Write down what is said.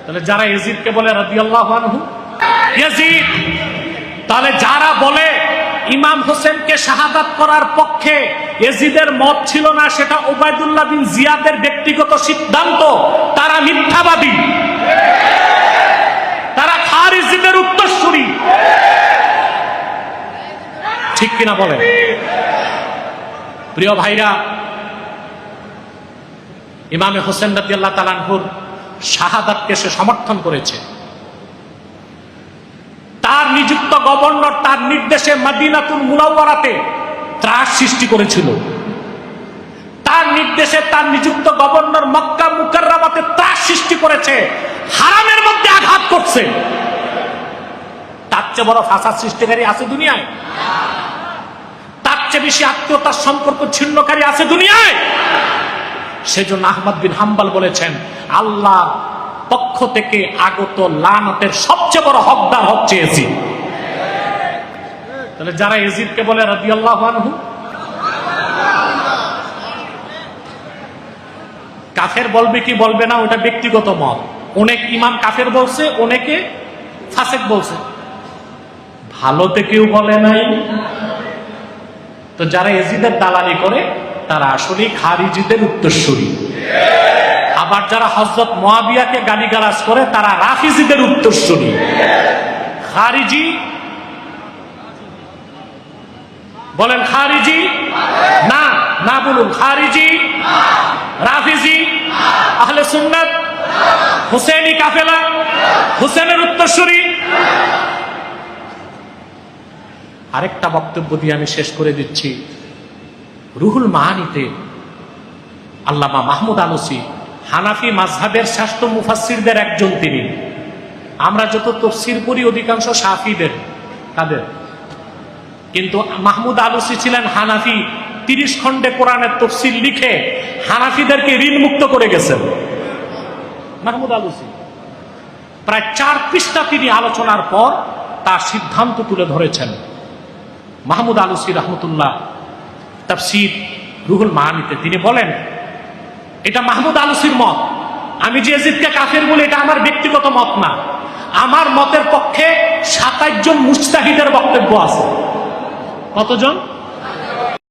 তাহলে যারা ইয়াজিদকে বলে রাদিয়াল্লাহু আনহু ইয়াজিদ, তাহলে যারা বলে ইমাম হোসেনকে শাহাদাত করার পক্ষে ইয়াজিদের মত ছিল না, সেটা উবাইদুল্লাহ বিন জিয়াদের ব্যক্তিগত সিদ্ধান্ত, তারা মিথ্যাবাদী, তারা খারিজিদের উত্তরসূরি। ঠিক কিনা বলেন? প্রিয় ভাইরা, ইমামে হোসেন রাদিয়াল্লাহু তাআলা আনহুর শাহাদাতকে সে সমর্থন করেছে। তার নিযুক্ত গভর্নর তার নির্দেশে মদিনাতুল মুনাওয়ারাতে ত্রাস সৃষ্টি করেছিল। তার নির্দেশে তার নিযুক্ত গভর্নর মক্কা মুকাররমাতে ত্রাস সৃষ্টি করেছে, হারামের মধ্যে আঘাত করছে। তার চেয়ে বড় ফাসাদ সৃষ্টিকারী আছে দুনিয়ায়? তার চেয়ে বেশি আত্মীয়তার সম্পর্ক ছিন্নকারী আছে দুনিয়ায়? সেজন্য আহমদ বিন হাম্বল বলেছেন, আল্লাহ পক্ষ থেকে আগত লানতের সবচেয়ে বড় হকদার হচ্ছে ইয়াজিদ। তাহলে যারা ইয়াজিদকে বলে রাদিয়াল্লাহু আনহু, কাফের বলবে কি বলবে না ওটা ব্যক্তিগত মত। অনেক ইমাম কাফের বলছে, অনেকে ফাসেক বলছে, ভালোতে কেউ বলে নাই। তো যারা ইয়াজিদের দালালি করে তারা আসলে খারিজিদের উত্তরসূরি। আবার যারা হযরত মুয়াবিয়াকে গালিগালাজ করে তারা রাফিজিদের উত্তরসূরি। খারিজি বলেন, খারিজি না, না বলুন, খারিজি, রাফিজি, আহলে সুন্নাত, হুসেনি কাফেলা, হুসেনের উত্তরসূরি। আরেকটা বক্তব্য দিয়ে আমি শেষ করে দিচ্ছি। রুহুল মাআনিতে আল্লামা মাহমুদ আলুসি হানাফি মাযহাবের শ্রেষ্ঠ মুফাসসিরদের একজন তিনি। আমরা যত তাফসীর পড়ি অধিকাংশ শাফিদের তাদের, কিন্তু মাহমুদ আলুসি ছিলেন হানাফি। 30 খণ্ডে কোরআনের তাফসীর লিখে হানাফিদেরকে ঋণ মুক্ত করে গেছেন মাহমুদ আলুসি। প্রায় 4 পৃষ্ঠা তিনি আলোচনার পর তার সিদ্ধান্ত তুলে ধরেছেন। মাহমুদ আলুসি রহমতুল্লাহ তাফসীর রুহুল মাআনিতে তিনি বলেন, এটা মাহমুদ আলুসির মত। আমি যে ইয়াজিদকে কাফের বলি এটা আমার ব্যক্তিগত মত না। আমার মতের পক্ষে 27 জন মুজতাহিদের বক্তব্য আছে। কতজন?